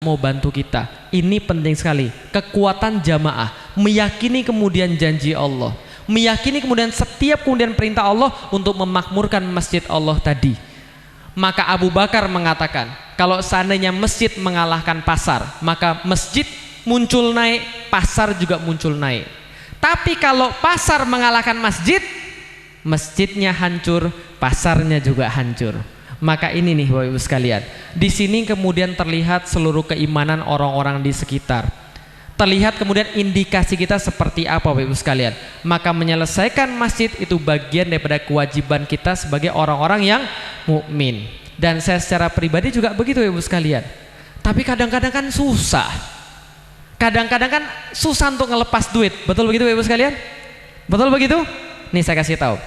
mau bantu kita. Ini penting sekali. Kekuatan jamaah, meyakini kemudian janji Allah, meyakini kemudian setiap kemudian perintah Allah untuk memakmurkan masjid Allah tadi. Maka Abu Bakar mengatakan, kalau seandainya masjid mengalahkan pasar, maka masjid muncul naik, pasar juga muncul naik. Tapi kalau pasar mengalahkan masjid, masjidnya hancur, pasarnya juga hancur. Maka ini nih Bapak Ibu sekalian, di sini kemudian terlihat seluruh keimanan orang-orang di sekitar. Terlihat kemudian indikasi kita seperti apa Bapak Ibu sekalian. Maka menyelesaikan masjid itu bagian daripada kewajiban kita sebagai orang-orang yang mukmin. Dan saya secara pribadi juga begitu Bapak Ibu sekalian. Tapi kadang-kadang kan susah. Kadang-kadang kan susah untuk ngelepas duit. Betul begitu Bapak Ibu sekalian? Betul begitu? Nih saya kasih tahu.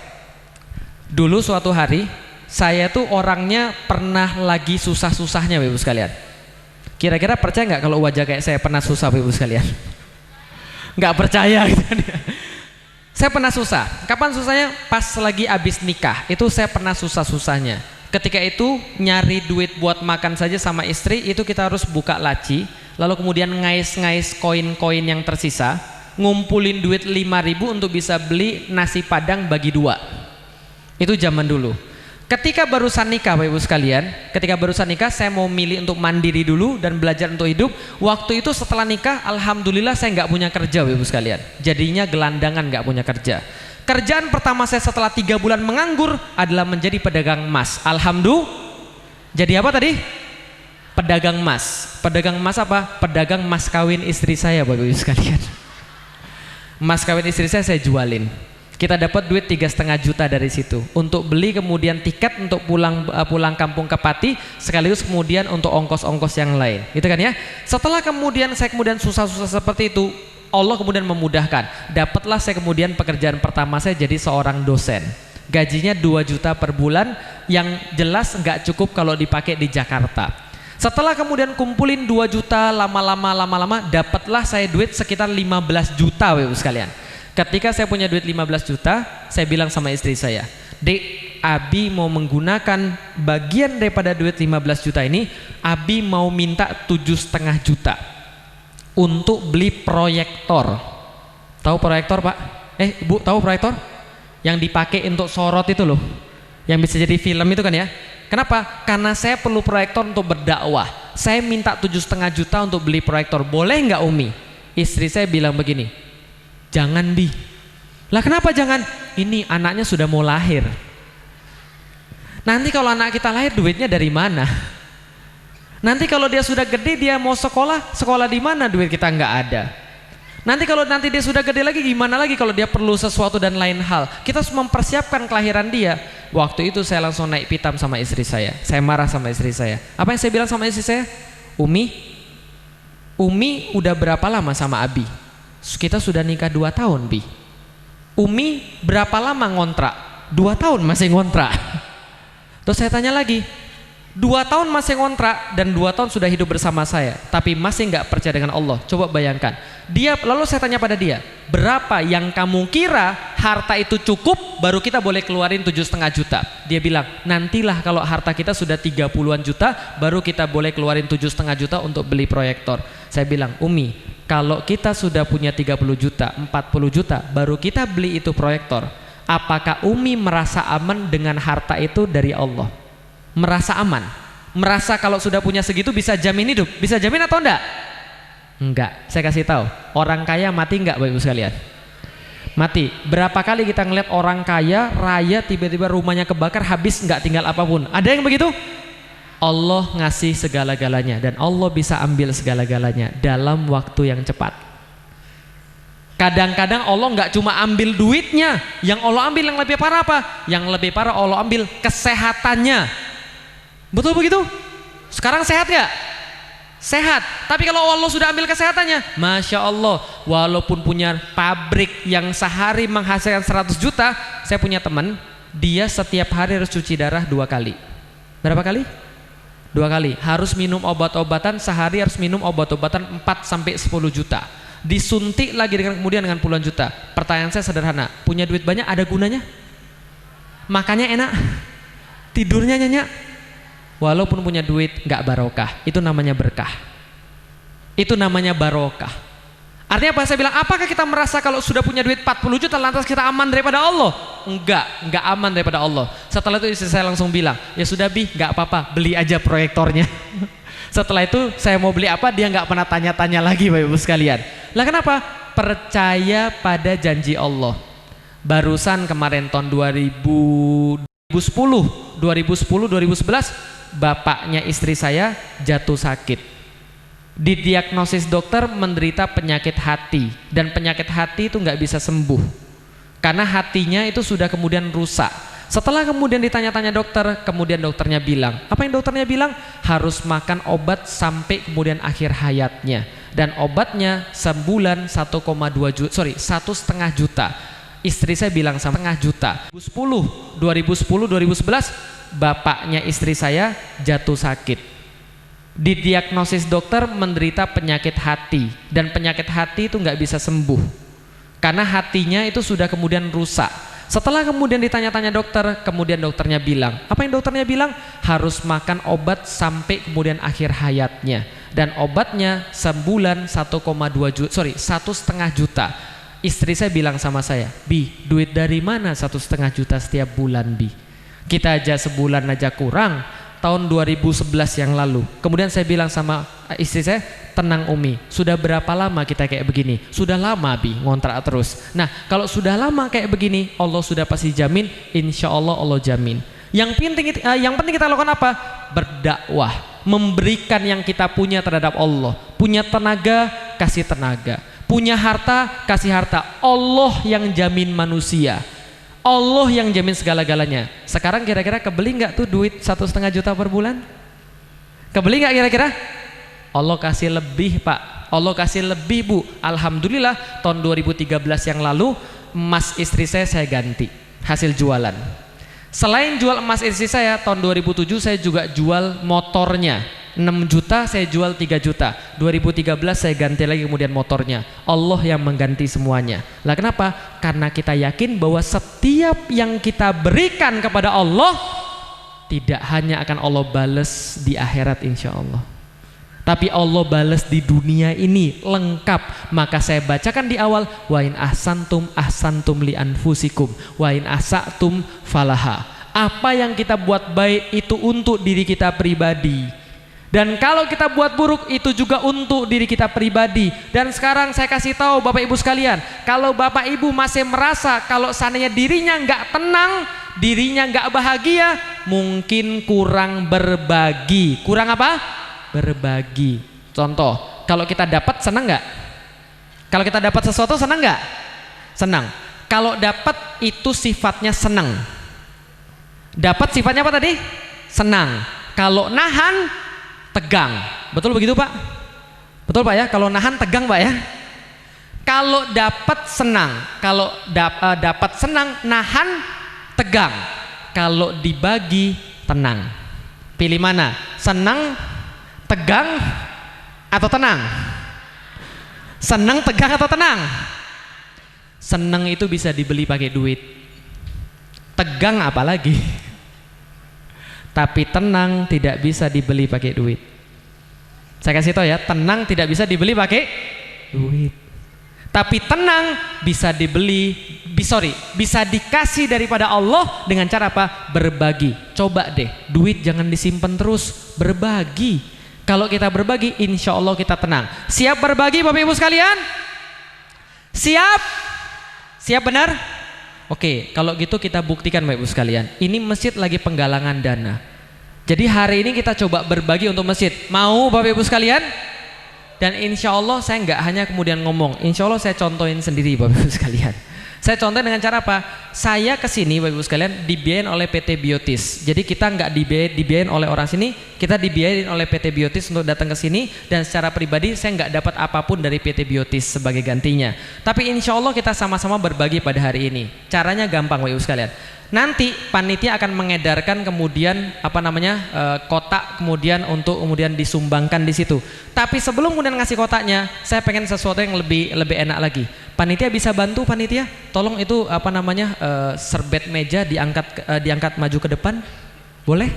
Dulu suatu hari saya tuh orangnya pernah lagi susah-susahnya Bapak Ibu sekalian. Kira-kira percaya nggak kalau wajah kayak saya pernah susah Bapak Ibu sekalian? Nggak percaya gitu. Saya pernah susah. Kapan susahnya? Pas lagi abis nikah. Itu saya pernah susah-susahnya. Ketika itu nyari duit buat makan saja sama istri, itu kita harus buka laci, lalu kemudian ngais-ngais koin-koin yang tersisa, ngumpulin duit 5.000 untuk bisa beli nasi padang bagi dua. Itu zaman dulu. Ketika barusan nikah Bapak Ibu sekalian, ketika barusan nikah saya mau milih untuk mandiri dulu dan belajar untuk hidup. Waktu itu setelah nikah alhamdulillah saya nggak punya kerja Bapak Ibu sekalian. Jadinya gelandangan, nggak punya kerja. Kerjaan pertama saya setelah 3 bulan menganggur adalah menjadi pedagang emas. Alhamdulillah. Jadi apa tadi? Pedagang emas. Pedagang emas apa? Pedagang mas kawin istri saya Bapak Ibu sekalian. Mas kawin istri saya jualin. Kita dapat duit 3,5 juta dari situ untuk beli kemudian tiket untuk pulang kampung ke Pati, sekaligus kemudian untuk ongkos-ongkos yang lain, gitu kan ya. Setelah kemudian saya susah-susah seperti itu, Allah kemudian memudahkan. Dapatlah saya kemudian pekerjaan pertama saya jadi seorang dosen. Gajinya 2 juta per bulan, yang jelas nggak cukup kalau dipakai di Jakarta. Setelah kemudian kumpulin 2 juta, lama-lama dapatlah saya duit sekitar 15 juta Bapak Ibu sekalian. Ketika saya punya duit 15 juta, saya bilang sama istri saya, Dek, Abi mau menggunakan bagian daripada duit 15 juta ini, Abi mau minta 7,5 juta untuk beli proyektor. Tahu proyektor Pak? Ibu tahu proyektor? Yang dipakai untuk sorot itu loh, yang bisa jadi film itu kan ya. Kenapa? Karena saya perlu proyektor untuk berdakwah. Saya minta 7,5 juta untuk beli proyektor. Boleh nggak Umi? Istri saya bilang begini, jangan Bi. Lah kenapa jangan? Ini anaknya sudah mau lahir. Nanti kalau anak kita lahir duitnya dari mana? Nanti kalau dia sudah gede dia mau sekolah, sekolah di mana duit kita nggak ada. Nanti kalau nanti dia sudah gede lagi gimana lagi kalau dia perlu sesuatu dan lain hal. Kita harus mempersiapkan kelahiran dia. Waktu itu saya langsung naik pitam sama istri saya. Saya marah sama istri saya. Apa yang saya bilang sama istri saya? Umi udah berapa lama sama Abi? Kita sudah nikah 2 tahun Bi. Umi berapa lama ngontrak? 2 tahun masih ngontrak. Terus saya tanya lagi, 2 tahun masih ngontrak dan 2 tahun sudah hidup bersama saya, tapi masih nggak percaya dengan Allah. Coba bayangkan. Lalu saya tanya pada dia, berapa yang kamu kira harta itu cukup baru kita boleh keluarin 7,5 juta? Dia bilang, nantilah kalau harta kita sudah 30-an juta baru kita boleh keluarin 7,5 juta untuk beli proyektor. Saya bilang, Umi, kalau kita sudah punya 30 juta, 40 juta baru kita beli itu proyektor, apakah Umi merasa aman dengan harta itu dari Allah? Merasa aman? Merasa kalau sudah punya segitu bisa jamin hidup? Bisa jamin atau enggak? Enggak. Saya kasih tahu, orang kaya mati enggak Bapak Ibu sekalian? Mati. Berapa kali kita ngeliat orang kaya raya tiba-tiba rumahnya kebakar habis nggak tinggal apapun? Ada yang begitu? Allah ngasih segala-galanya dan Allah bisa ambil segala-galanya dalam waktu yang cepat. Kadang-kadang Allah nggak cuma ambil duitnya, yang Allah ambil yang lebih parah apa? Yang lebih parah Allah ambil kesehatannya. Betul begitu? Sekarang sehat nggak? Sehat. Tapi kalau Allah sudah ambil kesehatannya, Masya Allah, walaupun punya pabrik yang sehari menghasilkan 100 juta, saya punya teman, dia setiap hari harus cuci darah 2 kali. Berapa kali? 2 kali. Harus minum obat-obatan, sehari harus minum obat-obatan 4-10 juta. Disuntik lagi kemudian dengan puluhan juta. Pertanyaan saya sederhana, punya duit banyak ada gunanya? Makannya enak, tidurnya nyenyak, walaupun punya duit nggak barokah. Itu namanya berkah. Itu namanya barokah. Artinya apa? Saya bilang, apakah kita merasa kalau sudah punya duit 40 juta lantas kita aman daripada Allah? Enggak aman daripada Allah. Setelah itu istri saya langsung bilang, ya sudah Bi, enggak apa-apa, beli aja proyektornya. Setelah itu saya mau beli apa, dia enggak pernah tanya-tanya lagi Bapak Ibu sekalian. Lah kenapa? Percaya pada janji Allah. Barusan kemarin tahun 2010, 2011, bapaknya istri saya jatuh sakit. Didiagnosis dokter menderita penyakit hati, dan penyakit hati itu nggak bisa sembuh karena hatinya itu sudah kemudian rusak. Setelah kemudian ditanya-tanya dokter, kemudian dokternya bilang, apa yang dokternya bilang? Harus makan obat sampai kemudian akhir hayatnya, dan obatnya sebulan 1,2 juta, 1,5 juta. Istri saya bilang sama 1,5 juta. 2011 bapaknya istri saya jatuh sakit. Didiagnosis dokter menderita penyakit hati, dan penyakit hati itu nggak bisa sembuh karena hatinya itu sudah kemudian rusak. Setelah kemudian ditanya-tanya dokter, kemudian dokternya bilang, apa yang dokternya bilang? Harus makan obat sampai kemudian akhir hayatnya, dan obatnya sebulan 1,5 juta. Istri saya bilang sama saya, Bi, duit dari mana 1,5 juta setiap bulan, Bi? Kita aja sebulan aja kurang. Tahun 2011 yang lalu. Kemudian saya bilang sama istri saya, tenang Umi, sudah berapa lama kita kayak begini? Sudah lama Bi, ngontrak terus. Nah, kalau sudah lama kayak begini, Allah sudah pasti jamin, insya Allah Allah jamin. Yang penting kita lakukan apa? Berdakwah, memberikan yang kita punya terhadap Allah. Punya tenaga, kasih tenaga. Punya harta, kasih harta. Allah yang jamin manusia. Allah yang jamin segala-galanya. Sekarang kira-kira kebeli nggak tuh duit 1,5 juta per bulan? Kebeli nggak kira-kira? Allah kasih lebih Pak, Allah kasih lebih Bu. Alhamdulillah tahun 2013 yang lalu emas istri saya ganti hasil jualan. Selain jual emas istri saya, tahun 2007 saya juga jual motornya. 6 juta saya jual 3 juta. 2013 saya ganti lagi kemudian motornya. Allah yang mengganti semuanya. Lah kenapa? Karena kita yakin bahwa setiap yang kita berikan kepada Allah tidak hanya akan Allah balas di akhirat insya Allah, tapi Allah balas di dunia ini lengkap. Maka saya bacakan di awal, wa in ahsantum li anfusikum wa in asatum falaha. Apa yang kita buat baik itu untuk diri kita pribadi, dan kalau kita buat buruk itu juga untuk diri kita pribadi. Dan sekarang saya kasih tahu Bapak Ibu sekalian, kalau Bapak Ibu masih merasa kalau seandainya dirinya nggak tenang, dirinya nggak bahagia, mungkin kurang berbagi. Kurang apa? Berbagi. Contoh, kalau kita dapat senang nggak? Kalau kita dapat sesuatu senang nggak? Senang. Kalau dapat itu sifatnya senang. Dapat sifatnya apa tadi? Senang. Kalau nahan, tegang. Betul begitu Pak? Betul Pak ya? Kalau nahan tegang Pak ya? Kalau dapat senang, kalau dapat senang, nahan tegang. Kalau dibagi tenang. Pilih mana? Senang, tegang, atau tenang? Senang, tegang, atau tenang? Senang itu bisa dibeli pakai duit. Tegang apalagi? Tapi tenang tidak bisa dibeli pakai duit. Saya kasih tahu ya, tenang tidak bisa dibeli pakai duit. Tapi tenang bisa dibeli, bisa dikasih daripada Allah dengan cara apa? Berbagi. Coba deh, duit jangan disimpan terus, berbagi. Kalau kita berbagi, insya Allah kita tenang. Siap berbagi Bapak Ibu sekalian? Siap? Siap benar? Oke, kalau gitu kita buktikan Bapak Ibu sekalian. Ini masjid lagi penggalangan dana. Jadi hari ini kita coba berbagi untuk masjid. Mau Bapak Ibu sekalian? Dan insya Allah saya nggak hanya kemudian ngomong, insya Allah saya contohin sendiri Bapak Ibu sekalian. Saya contohin dengan cara apa? Saya kesini Bapak Ibu sekalian dibiayain oleh PT Biotis. Jadi kita nggak dibiayain oleh orang sini, kita dibiayain oleh PT Biotis untuk datang ke sini. Dan secara pribadi saya nggak dapat apapun dari PT Biotis sebagai gantinya. Tapi insya Allah kita sama-sama berbagi pada hari ini. Caranya gampang Bapak Ibu sekalian. Nanti panitia akan mengedarkan kemudian kotak kemudian untuk kemudian disumbangkan di situ. Tapi sebelum kemudian ngasih kotaknya, saya pengen sesuatu yang lebih enak lagi. Panitia bisa bantu panitia? Tolong itu serbet meja diangkat maju ke depan. Boleh?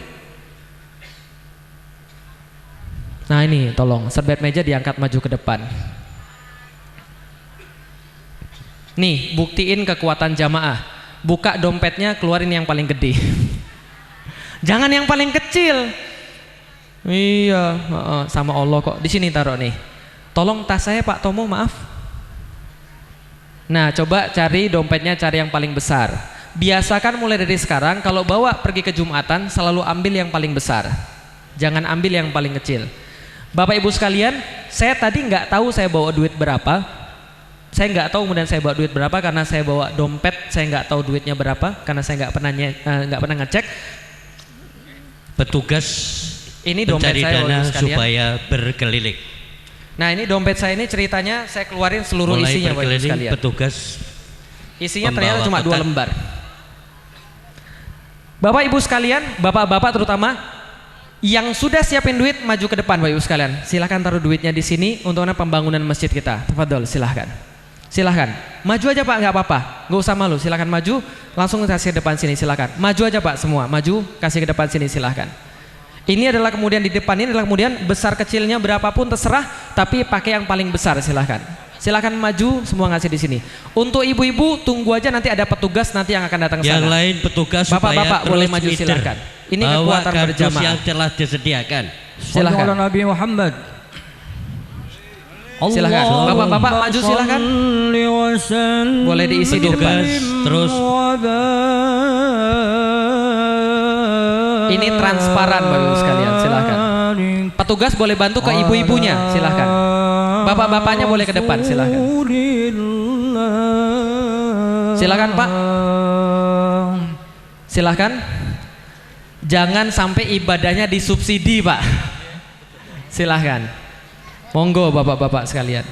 Nah ini tolong serbet meja diangkat maju ke depan. Nih buktiin kekuatan jamaah. Buka dompetnya, keluarin yang paling gede. Jangan yang paling kecil. Iya, sama Allah kok. Di sini taruh nih. Tolong tas saya Pak Tomo, maaf. Nah coba cari dompetnya, cari yang paling besar. Biasakan mulai dari sekarang kalau bawa pergi ke Jumatan selalu ambil yang paling besar. Jangan ambil yang paling kecil. Bapak Ibu sekalian, saya tadi nggak tahu saya bawa duit berapa. Saya nggak tahu kemudian saya bawa duit berapa karena saya bawa dompet. Saya nggak tahu duitnya berapa karena saya nggak pernah ngecek. Petugas ini dompet saya dana supaya berkeliling. Nah ini dompet saya ini ceritanya saya keluarin seluruh Mulai isinya Bapak Ibu sekalian. Petugas isinya ternyata cuma 2 lembar. Bapak Ibu sekalian, bapak-bapak terutama yang sudah siapin duit maju ke depan Bapak Ibu sekalian. Silahkan taruh duitnya di sini untuk pembangunan masjid kita. Tafadhol, silahkan. Silahkan. Maju aja Pak, nggak apa-apa. Nggak usah malu. Silahkan maju. Langsung kasih ke depan sini. Silahkan. Maju aja Pak semua. Maju, kasih ke depan sini. Silahkan. Ini adalah kemudian di depan ini adalah kemudian besar kecilnya berapapun terserah. Tapi pakai yang paling besar. Silahkan. Silahkan maju semua ngasih di sini. Untuk ibu-ibu tunggu aja nanti ada petugas nanti yang akan datang ke sana. Yang lain petugas bapak-bapak boleh maju silahkan. Ini kekuatan berjamaah yang telah disediakan. Silahkan. Nabi Muhammad. Silahkan. Bapak-bapak maju silahkan. Boleh diisi di depan. Terus. Ini transparan Bapak Ibu sekalian. Silahkan. Petugas boleh bantu ke ibu-ibunya. Silahkan. Bapak-bapaknya boleh ke depan. Silahkan. Silahkan Pak. Silahkan. Jangan sampai ibadahnya disubsidi Pak. Silahkan. Monggo bapak-bapak sekalian.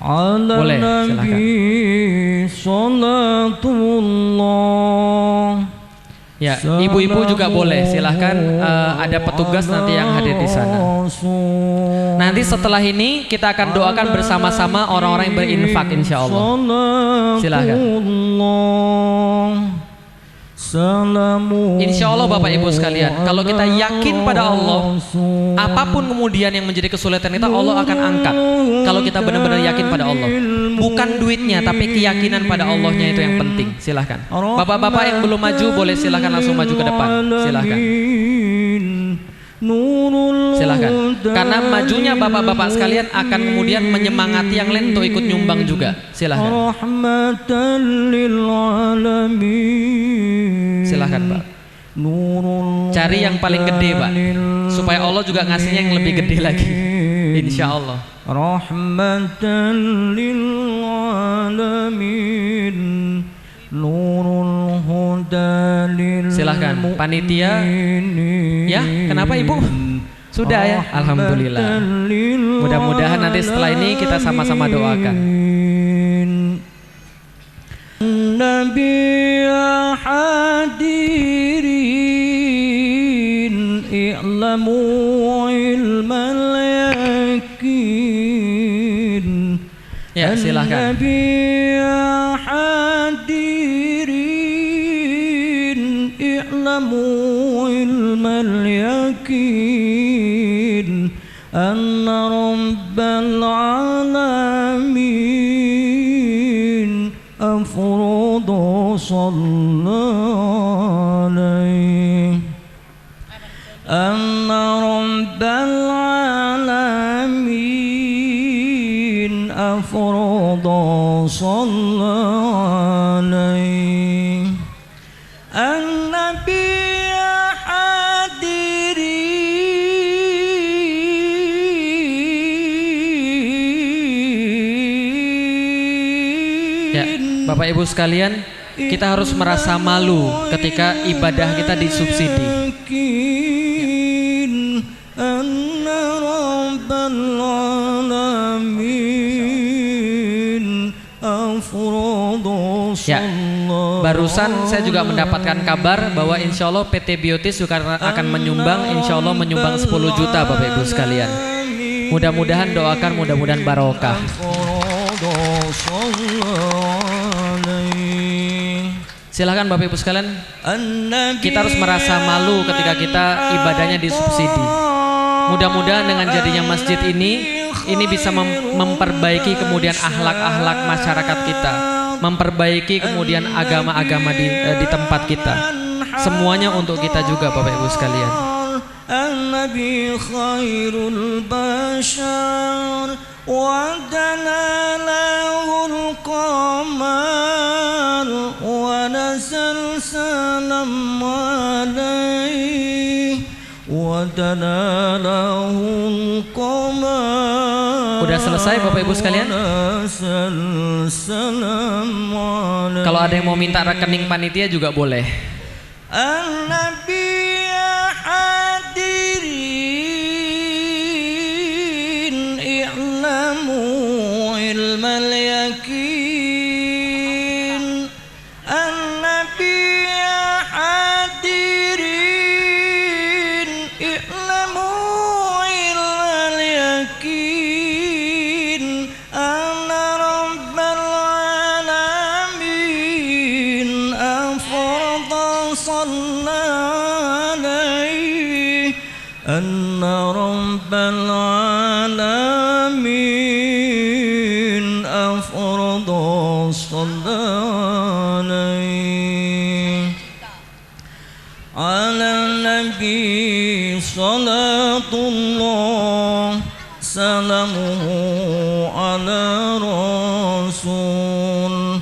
Boleh silahkan. Ya, ibu-ibu juga boleh. Silahkan ada petugas nanti yang hadir di sana. Nanti setelah ini kita akan doakan bersama-sama orang-orang yang berinfak insya Allah. Silahkan. Insya Allah Bapak Ibu sekalian, kalau kita yakin pada Allah, apapun kemudian yang menjadi kesulitan kita Allah akan angkat. Kalau kita benar-benar yakin pada Allah, bukan duitnya tapi keyakinan pada Allahnya itu yang penting. Silahkan. Bapak-bapak yang belum maju boleh silahkan langsung maju ke depan. Silahkan. Silahkan. Karena majunya bapak-bapak sekalian akan kemudian menyemangati yang lain untuk ikut nyumbang juga. Silahkan. Silahkan Pak. Cari yang paling gede Pak, supaya Allah juga ngasihnya yang lebih gede lagi. Insya Allah. Rahmatan lil alamin. Nurul huda lil. Silahkan panitia. Ya, kenapa Ibu? Sudah ya, alhamdulillah. Mudah-mudahan nanti setelah ini kita sama-sama doakan. Nabi hadirin i'lamu ilmal yakin. Ya, silahkan. Nabi hadirin i'lamu ilmal yakin anna rabbal alamin afrudu sallallahu alaihi anna rabbal alamin afrudu sallallahu alaihi an-nabi Bapak Ibu sekalian, kita harus merasa malu ketika ibadah kita disubsidi. Ya, barusan saya juga mendapatkan kabar bahwa insya Allah PT Biotis juga akan menyumbang, insya Allah menyumbang 10 juta Bapak Ibu sekalian. Mudah-mudahan doakan, mudah-mudahan barokah. Silakan Bapak Ibu sekalian, kita harus merasa malu ketika kita ibadahnya disubsidi. Mudah-mudahan dengan jadinya masjid ini bisa memperbaiki kemudian akhlak-akhlak masyarakat kita, memperbaiki kemudian agama-agama di tempat kita. Semuanya untuk kita juga Bapak Ibu sekalian. An-Nabi khairul bashar wa dalalahul qamar wa nazal salam alaih wa dalalahul qamar. Udah selesai Bapak Ibu sekalian? Kalau ada yang mau minta rekening panitia juga boleh. An-Nabi hadirin i'lamu ilmal yakin. An-Nabi hadirin i'lamu ilmal yakin. Ana rabbal alamin afrada صلى عليه أن رب العالمين أفرض صلى عليه على النبي صلاة الله سلامه على رسول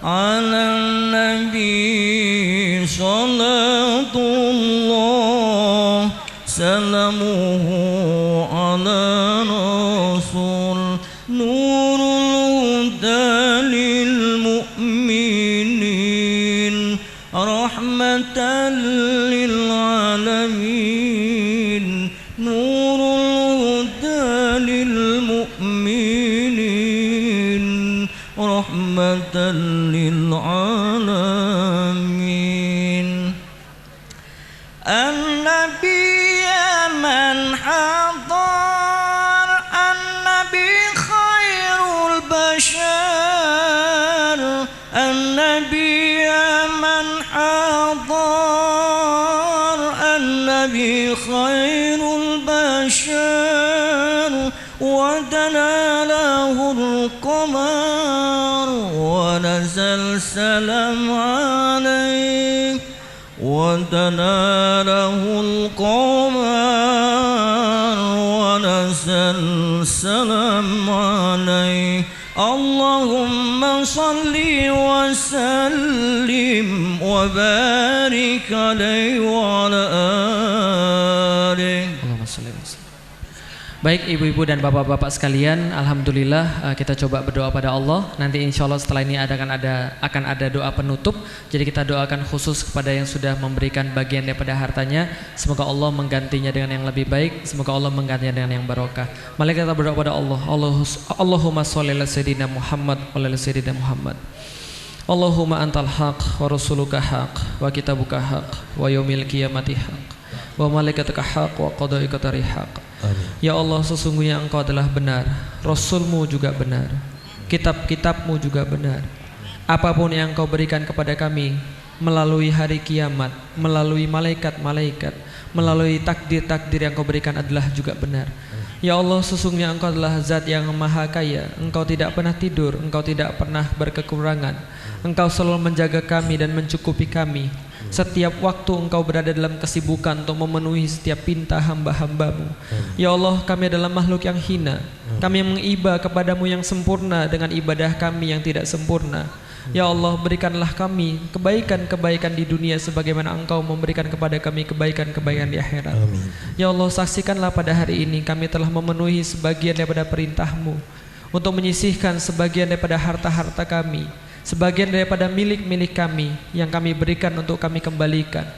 على النبي صلاة الله سلامه على رسول نور الهدى للمؤمنين رحمة للعالمين نور الهدى للمؤمنين رحمة للعالمين. النبي من حضر النبي خير البشر النبي من حضر النبي خير البشر ودنا له القمر ونزل سلام عليه ودنا له القمر ونزل سلام عليه اللهم صل وسلم وبارك عليه وعلى آله. Baik ibu-ibu dan bapak-bapak sekalian, alhamdulillah kita coba berdoa pada Allah. Nanti insya Allah setelah ini akan ada doa penutup. Jadi kita doakan khusus kepada yang sudah memberikan bagian daripada hartanya. Semoga Allah menggantinya dengan yang lebih baik. Semoga Allah menggantinya dengan yang barokah. Mari kita berdoa pada Allah. Allahumma sholli ala sayyidina Muhammad wa ala sayyidina Muhammad. Allahumma antal haq wa rasuluka haq wa kitabuka haq wa yaumil qiyamati haq wa malaikatuka haq wa qadaika haq. Ya Allah, sesungguhnya Engkau adalah benar, Rasulmu juga benar, kitab-kitabmu juga benar. Apapun yang Engkau berikan kepada kami melalui hari kiamat, melalui malaikat-malaikat, melalui takdir-takdir yang Engkau berikan adalah juga benar. Ya Allah, sesungguhnya Engkau adalah zat yang maha kaya. Engkau tidak pernah tidur, Engkau tidak pernah berkekurangan. Engkau selalu menjaga kami dan mencukupi kami. Setiap waktu Engkau berada dalam kesibukan untuk memenuhi setiap pinta hamba-hambamu. Ya Allah, kami adalah makhluk yang hina. Kami mengibadah kepadamu yang sempurna dengan ibadah kami yang tidak sempurna. Ya Allah, berikanlah kami kebaikan-kebaikan di dunia sebagaimana Engkau memberikan kepada kami kebaikan-kebaikan di akhirat. Ya Allah, saksikanlah pada hari ini kami telah memenuhi sebagian daripada perintah-Mu untuk menyisihkan sebagian daripada harta-harta kami, sebagian daripada milik-milik kami yang kami berikan untuk kami kembalikan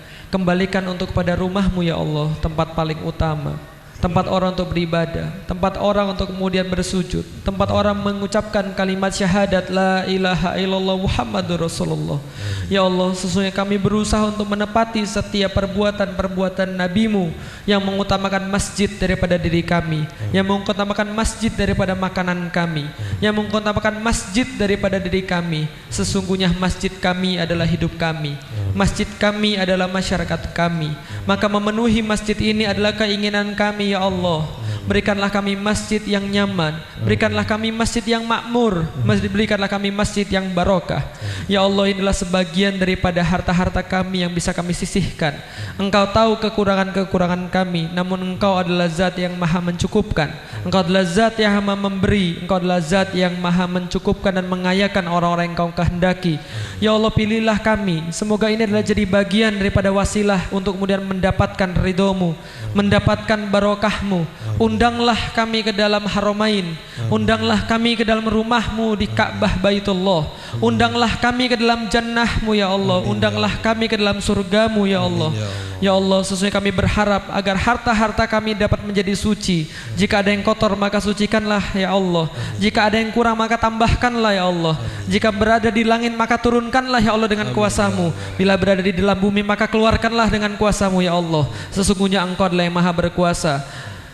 untuk kepada rumah-Mu ya Allah, tempat paling utama, tempat orang untuk beribadah, tempat orang untuk kemudian bersujud, tempat orang mengucapkan kalimat syahadat la ilaha illallah Muhammadur Rasulullah. Ya Allah, sesungguhnya kami berusaha untuk menepati setiap perbuatan-perbuatan Nabi-Mu yang mengutamakan masjid daripada diri kami, yang mengutamakan masjid daripada makanan kami, yang mengutamakan masjid daripada diri kami. Sesungguhnya masjid kami adalah hidup kami, masjid kami adalah masyarakat kami, maka memenuhi masjid ini adalah keinginan kami ya Allah. Berikanlah kami masjid yang nyaman, berikanlah kami masjid yang makmur, berikanlah kami masjid yang barokah. Ya Allah, inilah sebagian daripada harta-harta kami yang bisa kami sisihkan. Engkau tahu kekurangan-kekurangan kami, namun Engkau adalah zat yang maha mencukupkan. Engkau adalah zat yang maha memberi, Engkau adalah zat yang maha mencukupkan dan mengayakan orang-orang yang Engkau kehendaki. Ya Allah, pilihlah kami, semoga ini adalah jadi bagian daripada wasilah untuk kemudian mendapatkan ridho-Mu, mendapatkan barokah-Mu. Undanglah kami ke dalam Haramain, undanglah kami ke dalam rumah-Mu di Ka'bah Baitullah, undanglah kami ke dalam jannah-Mu ya Allah, undanglah kami ke dalam surga-Mu ya Allah. Ya Allah, sesungguhnya kami berharap agar harta-harta kami dapat menjadi suci. Jika ada yang kotor maka sucikanlah ya Allah, jika ada yang kurang maka tambahkanlah ya Allah, jika berada di langit maka turunkanlah ya Allah dengan kuasa-Mu, bila berada di dalam bumi maka keluarkanlah dengan kuasa-Mu ya Allah. Sesungguhnya Engkau adalah yang maha berkuasa,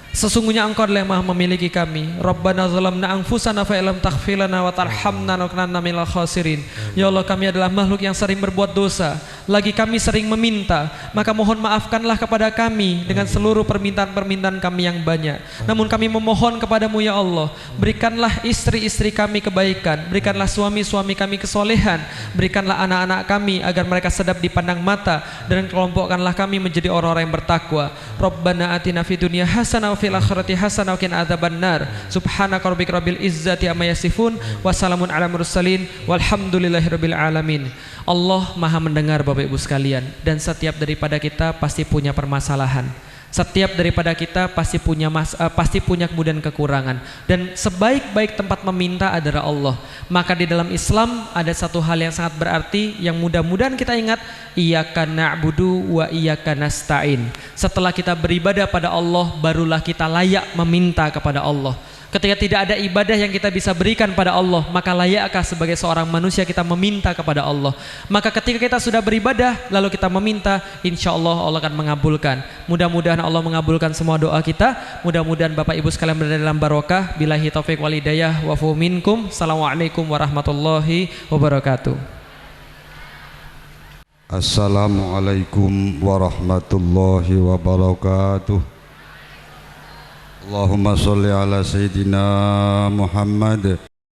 sesungguhnya Engkau adalah yang maha memiliki kami. Rabbana zalamna anfusana fa illam taghfir lana wa tarhamna lakunanna minal khasirin. Ya Allah, kami adalah makhluk yang sering berbuat dosa, lagi kami sering meminta, maka mohon maafkanlah kepada kami dengan seluruh permintaan-permintaan kami yang banyak. Namun kami memohon kepadamu ya Allah, berikanlah istri-istri kami kebaikan, berikanlah suami-suami kami kesolehan, berikanlah anak-anak kami agar mereka sedap dipandang mata, dan kelompokkanlah kami menjadi orang-orang yang bertakwa. Rabbana atina fid dunya hasanah wa fil akhirati hasanah wa qina adzabannar. Subhanaka rabbika rabbil izzati amma yasifun wa salamun ala mursalin walhamdulillahirabbil alamin. Allah maha mendengar Bapak Ibu sekalian, dan setiap daripada kita pasti punya permasalahan. Setiap daripada kita pasti punya kemudian kekurangan, dan sebaik-baik tempat meminta adalah Allah. Maka di dalam Islam ada satu hal yang sangat berarti yang mudah-mudahan kita ingat, iyyaka na'budu wa iyyaka nasta'in. Setelah kita beribadah pada Allah, barulah kita layak meminta kepada Allah. Ketika tidak ada ibadah yang kita bisa berikan pada Allah, maka layakkah sebagai seorang manusia kita meminta kepada Allah? Maka ketika kita sudah beribadah lalu kita meminta, insya Allah Allah akan mengabulkan. Mudah-mudahan Allah mengabulkan semua doa kita. Mudah-mudahan Bapak Ibu sekalian berada dalam barokah. Billahi taufiq wal hidayah wa fu minkum. Assalamualaikum warahmatullahi wabarakatuh. Assalamualaikum warahmatullahi wabarakatuh. Allahumma sholli ala Sayyidina Muhammad